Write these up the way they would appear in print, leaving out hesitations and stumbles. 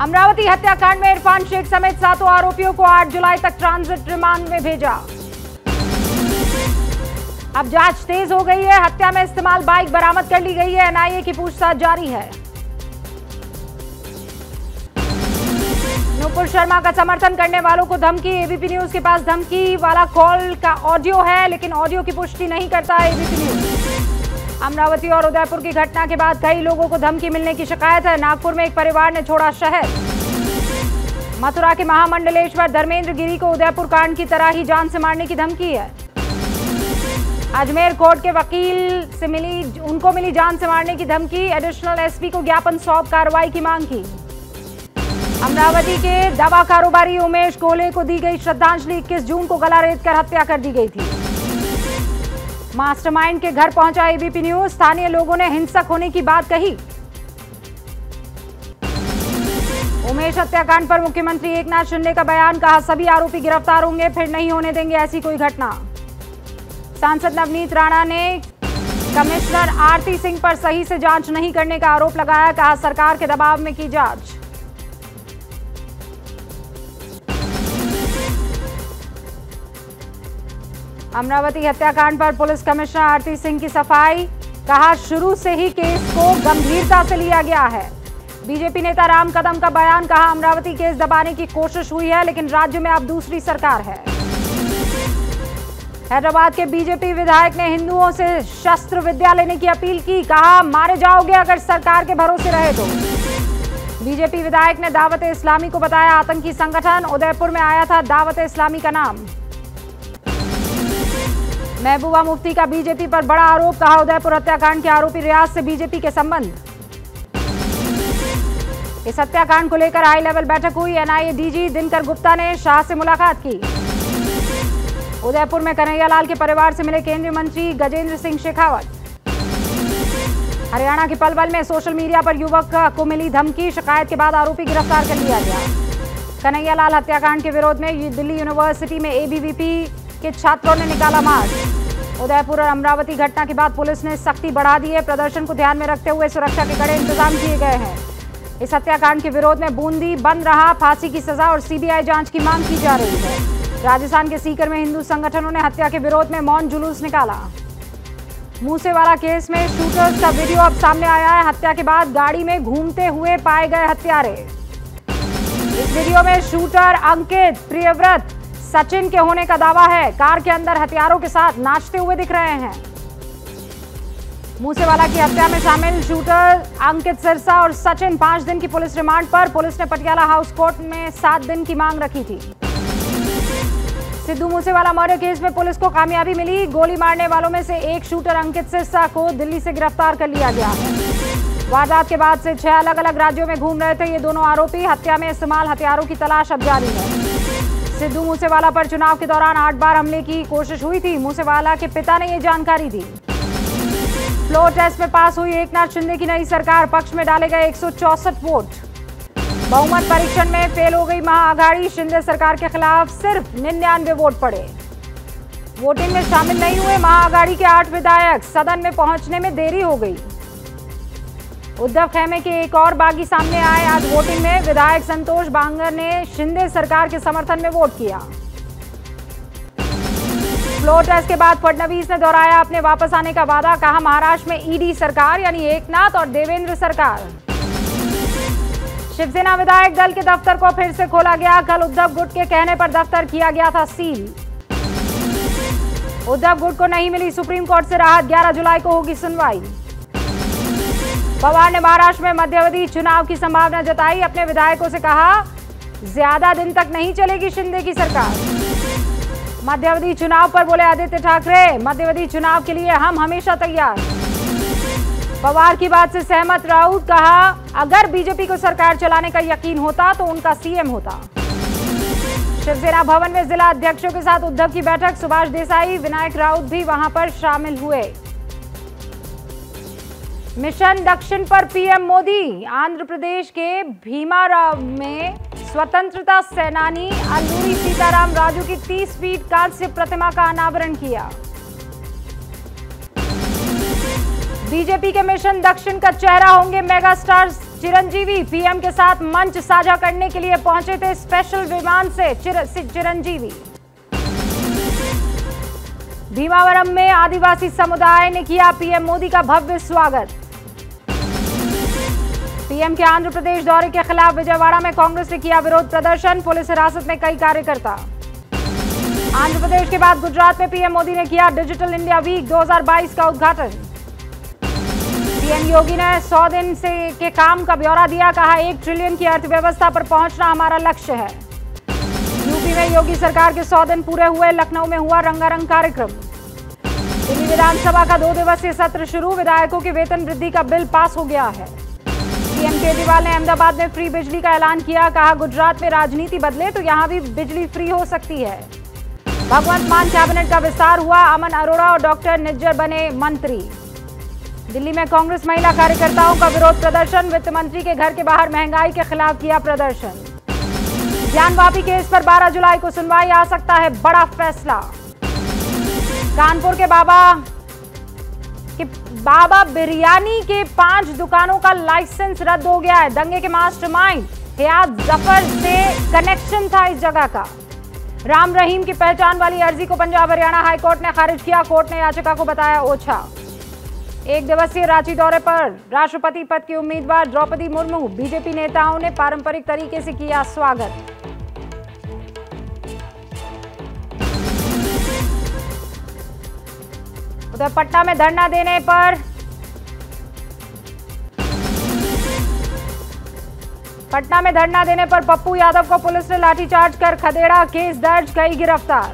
अमरावती हत्याकांड में इरफान शेख समेत 7 आरोपियों को 8 जुलाई तक ट्रांजिट रिमांड में भेजा। अब जांच तेज हो गई है। हत्या में इस्तेमाल बाइक बरामद कर ली गई है। एनआईए की पूछताछ जारी है। नूपुर शर्मा का समर्थन करने वालों को धमकी। एबीपी न्यूज के पास धमकी वाला कॉल का ऑडियो है, लेकिन ऑडियो की पुष्टि नहीं करता एबीपी न्यूज। अमरावती और उदयपुर की घटना के बाद कई लोगों को धमकी मिलने की शिकायत है। नागपुर में एक परिवार ने छोड़ा शहर। मथुरा के महामंडलेश्वर धर्मेंद्र गिरी को उदयपुर कांड की तरह ही जान से मारने की धमकी है। अजमेर कोर्ट के वकील से मिली जान से मारने की धमकी। एडिशनल एसपी को ज्ञापन सौंप कार्रवाई की मांग की। अमरावती के दवा कारोबारी उमेश गोले को दी गई श्रद्धांजलि। 21 जून को गला रेतकर हत्या कर दी गई थी। मास्टरमाइंड के घर पहुंचा एबीपी न्यूज। स्थानीय लोगों ने हिंसक होने की बात कही। उमेश हत्याकांड पर मुख्यमंत्री एकनाथ शिंदे का बयान। कहा, सभी आरोपी गिरफ्तार होंगे, फिर नहीं होने देंगे ऐसी कोई घटना। सांसद नवनीत राणा ने कमिश्नर आरती सिंह पर सही से जांच नहीं करने का आरोप लगाया। कहा, सरकार के दबाव में की जांच। अमरावती हत्याकांड पर पुलिस कमिश्नर आरती सिंह की सफाई। कहा, शुरू से ही केस को गंभीरता से लिया गया है। बीजेपी नेता राम कदम का बयान। कहा, अमरावती केस दबाने की कोशिश हुई है, लेकिन राज्य में अब दूसरी सरकार है। हैदराबाद के बीजेपी विधायक ने हिंदुओं से शस्त्र विद्या लेने की अपील की। कहा, मारे जाओगे अगर सरकार के भरोसे रहे तो। बीजेपी विधायक ने दावत इस्लामी को बताया आतंकी संगठन। उदयपुर में आया था दावत इस्लामी का नाम। महबूबा मुफ्ती का बीजेपी पर बड़ा आरोप। कहा, उदयपुर हत्याकांड के आरोपी रियाज से बीजेपी के संबंध। इस हत्याकांड को लेकर हाई लेवल बैठक हुई। एनआईए डीजी दिनकर गुप्ता ने शाह से मुलाकात की। उदयपुर में कन्हैयालाल के परिवार से मिले केंद्रीय मंत्री गजेंद्र सिंह शेखावत। हरियाणा के पलवल में सोशल मीडिया पर युवक को मिली धमकी। शिकायत के बाद आरोपी गिरफ्तार कर लिया गया। कन्हैयालाल हत्याकांड के विरोध में दिल्ली यूनिवर्सिटी में एबीवीपी के छात्रों ने निकाला मार्च। उदयपुर और अमरावती घटना के बाद पुलिस ने सख्ती बढ़ा दी है। प्रदर्शन को ध्यान में रखते हुए सुरक्षा के कड़े इंतजाम किए गए हैं। इस हत्याकांड के विरोध में बूंदी बंद रहा। फांसी की सजा और सीबीआई जांच की मांग की जा रही है। राजस्थान के सीकर में हिंदू संगठनों ने हत्या के विरोध में मौन जुलूस निकाला। मूसेवाला केस में शूटर्स का वीडियो अब सामने आया है। हत्या के बाद गाड़ी में घूमते हुए पाए गए हत्यारे। इस वीडियो में शूटर अंकित, प्रियव्रत, सचिन के होने का दावा है। कार के अंदर हथियारों के साथ नाचते हुए दिख रहे हैं। मूसेवाला की हत्या में शामिल शूटर अंकित सिरसा और सचिन 5 दिन की पुलिस रिमांड पर। पुलिस ने पटियाला हाउस कोर्ट में 7 दिन की मांग रखी थी। सिद्धू मूसेवाला मर्डर केस में पुलिस को कामयाबी मिली। गोली मारने वालों में से एक शूटर अंकित सिरसा को दिल्ली से गिरफ्तार कर लिया गया है। वारदात के बाद से 6 अलग अलग राज्यों में घूम रहे थे ये दोनों आरोपी। हत्या में इस्तेमाल हथियारों की तलाश अब जारी है। सिद्धू मूसेवाला पर चुनाव के दौरान 8 बार हमले की कोशिश हुई थी। मूसेवाला के पिता ने ये जानकारी दी। फ्लोर टेस्ट में पास हुई एकनाथ शिंदे की नई सरकार। पक्ष में डाले गए 164 वोट। बहुमत परीक्षण में फेल हो गई महाआघाड़ी। शिंदे सरकार के खिलाफ सिर्फ 99 वोट पड़े। वोटिंग में शामिल नहीं हुए महाआघाड़ी के 8 विधायक। सदन में पहुंचने में देरी हो गई। उद्धव खेमे के एक और बागी सामने आए। आज वोटिंग में विधायक संतोष बांगर ने शिंदे सरकार के समर्थन में वोट किया। फ्लोर टेस्ट के बाद फडणवीस ने दोहराया अपने वापस आने का वादा। कहा, महाराष्ट्र में ईडी सरकार यानी एकनाथ और देवेंद्र सरकार। शिवसेना विधायक दल के दफ्तर को फिर से खोला गया। कल उद्धव गुट के कहने पर दफ्तर किया गया था सील। उद्धव गुट को नहीं मिली सुप्रीम कोर्ट से राहत। 11 जुलाई को होगी सुनवाई। पवार ने महाराष्ट्र में मध्यावधि चुनाव की संभावना जताई। अपने विधायकों से कहा, ज्यादा दिन तक नहीं चलेगी शिंदे की सरकार। मध्यावधि चुनाव पर बोले आदित्य ठाकरे, मध्यावधि चुनाव के लिए हम हमेशा तैयार। पवार की बात से सहमत राउत। कहा, अगर बीजेपी को सरकार चलाने का यकीन होता तो उनका सीएम होता। शिवसेना भवन में जिला अध्यक्षों के साथ उद्धव की बैठक। सुभाष देसाई, विनायक राउत भी वहां पर शामिल हुए। मिशन दक्षिण पर पीएम मोदी। आंध्र प्रदेश के भीमाराव में स्वतंत्रता सेनानी अल्लूरी सीताराम राजू की 30 फीट कांस्य प्रतिमा का अनावरण किया। बीजेपी के मिशन दक्षिण का चेहरा होंगे मेगा स्टार चिरंजीवी पीएम के साथ मंच साझा करने के लिए पहुंचे थे स्पेशल विमान से चिरंजीवी। भीमावरम में आदिवासी समुदाय ने किया पीएम मोदी का भव्य स्वागत। पीएम के आंध्र प्रदेश दौरे के खिलाफ विजयवाड़ा में कांग्रेस ने किया विरोध प्रदर्शन, पुलिस हिरासत में कई कार्यकर्ता। आंध्र प्रदेश के बाद गुजरात में पीएम मोदी ने किया डिजिटल इंडिया वीक 2022 का उद्घाटन। पीएम योगी ने 100 दिन के काम का ब्यौरा दिया, कहा 1 ट्रिलियन की अर्थव्यवस्था पर पहुंचना हमारा लक्ष्य है। यूपी में योगी सरकार के 100 दिन पूरे हुए, लखनऊ में हुआ रंगारंग कार्यक्रम। दिल्ली विधानसभा का 2 दिवसीय सत्र शुरू, विधायकों के वेतन वृद्धि का बिल पास हो गया है। सीएम केजरीवाल ने अहमदाबाद में फ्री बिजली का ऐलान किया, कहा गुजरात में राजनीति बदले तो यहां भी बिजली फ्री हो सकती है। भगवंत मान कैबिनेट का विस्तार हुआ, अमन अरोड़ा और डॉक्टर निज्जर बने मंत्री। दिल्ली में कांग्रेस महिला कार्यकर्ताओं का विरोध प्रदर्शन, वित्त मंत्री के घर के बाहर महंगाई के खिलाफ किया प्रदर्शन। ज्ञानवापी केस पर 12 जुलाई को सुनवाई, आ सकता है बड़ा फैसला। कानपुर के बाबा बिरयानी के 5 दुकानों का लाइसेंस रद्द हो गया है। दंगे के मास्टरमाइंड हयात जफर से कनेक्शन था इस जगह का। राम रहीम की पहचान वाली अर्जी को पंजाब हरियाणा हाईकोर्ट ने खारिज किया, कोर्ट ने याचिका को बताया ओछा। 1 दिवसीय रांची दौरे पर राष्ट्रपति पद की उम्मीदवार द्रौपदी मुर्मू, बीजेपी नेताओं ने पारंपरिक तरीके से किया स्वागत। उधर पटना में धरना देने पर पप्पू यादव को पुलिस ने लाठीचार्ज कर खदेड़ा, केस दर्ज, कई गिरफ्तार।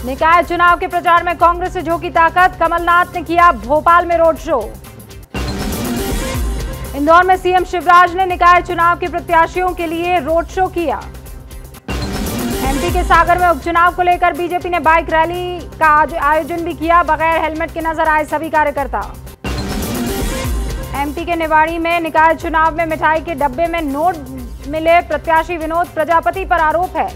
निकाय चुनाव के प्रचार में कांग्रेस से झोंकी ताकत, कमलनाथ ने किया भोपाल में रोड शो। इंदौर में सीएम शिवराज ने निकाय चुनाव के प्रत्याशियों के लिए रोड शो किया। एमपी के सागर में उपचुनाव को लेकर बीजेपी ने बाइक रैली का आयोजन भी किया, बगैर हेलमेट के नजर आए सभी कार्यकर्ता। एमपी के निवाड़ी में निकाय चुनाव में मिठाई के डब्बे में नोट मिले, प्रत्याशी विनोद प्रजापति पर आरोप है।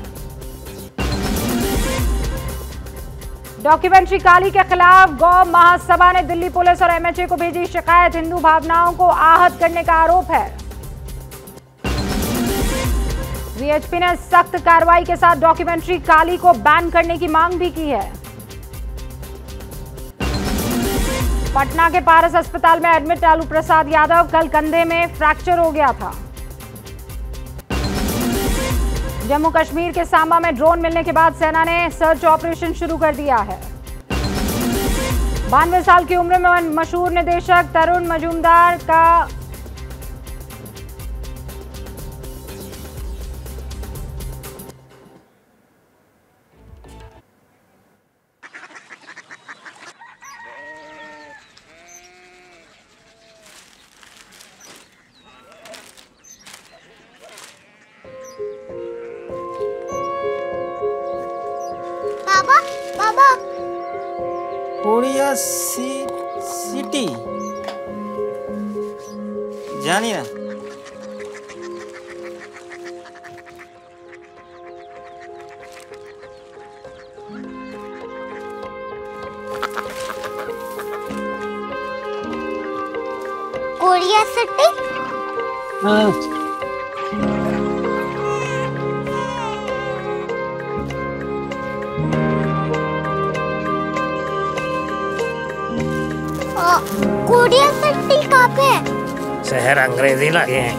डॉक्यूमेंट्री काली के खिलाफ गौ महासभा ने दिल्ली पुलिस और एमएचए को भेजी शिकायत, हिंदू भावनाओं को आहत करने का आरोप है। वीएचपी ने सख्त कार्रवाई के साथ डॉक्यूमेंट्री काली को बैन करने की मांग भी की है। पटना के पारस अस्पताल में एडमिट लालू प्रसाद यादव, कल कंधे में फ्रैक्चर हो गया था। जम्मू कश्मीर के सांबा में ड्रोन मिलने के बाद सेना ने सर्च ऑपरेशन शुरू कर दिया है। 92 साल की उम्र में मशहूर निदेशक तरुण मजूमदार का कोरिया सिटी जानी ना। Korea city? हाँ। कोरिया सिटी कहाँ पे है? शहर अंग्रेजी लगे हैं।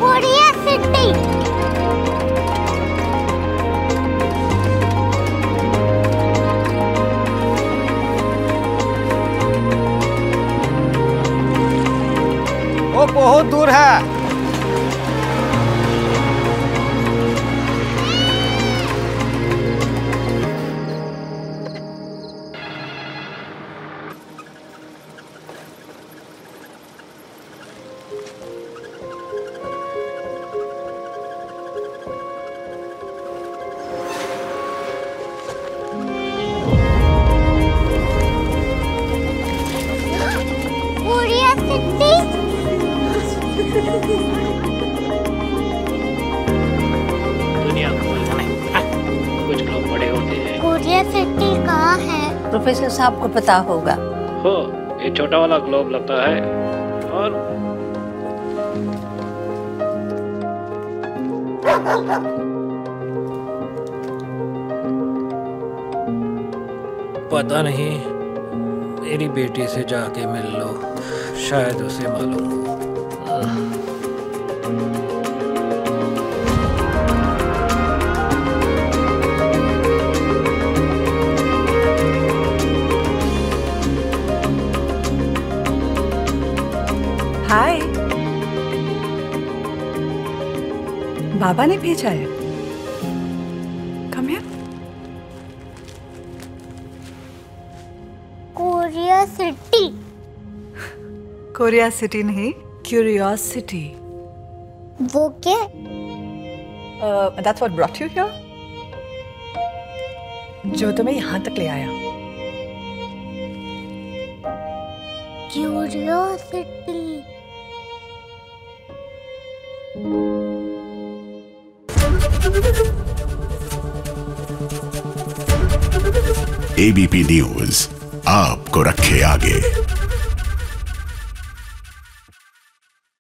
Korea city. वो बहुत दूर है। ऑफिसर साहब को पता होगा। हो, ये छोटा वाला ग्लोब लगता है। और पता नहीं, मेरी बेटी से जाके मिल लो, शायद उसे मालूम हो। हाय, बाबा ने भेजा है। Come here. Korea city. Korea city नहीं, क्यूरियोसिटी। वो क्या? That's what brought you here? जो तुम्हें यहाँ तक ले आया। क्यूरियोसिटी। एबीपी न्यूज आपको रखे आगे।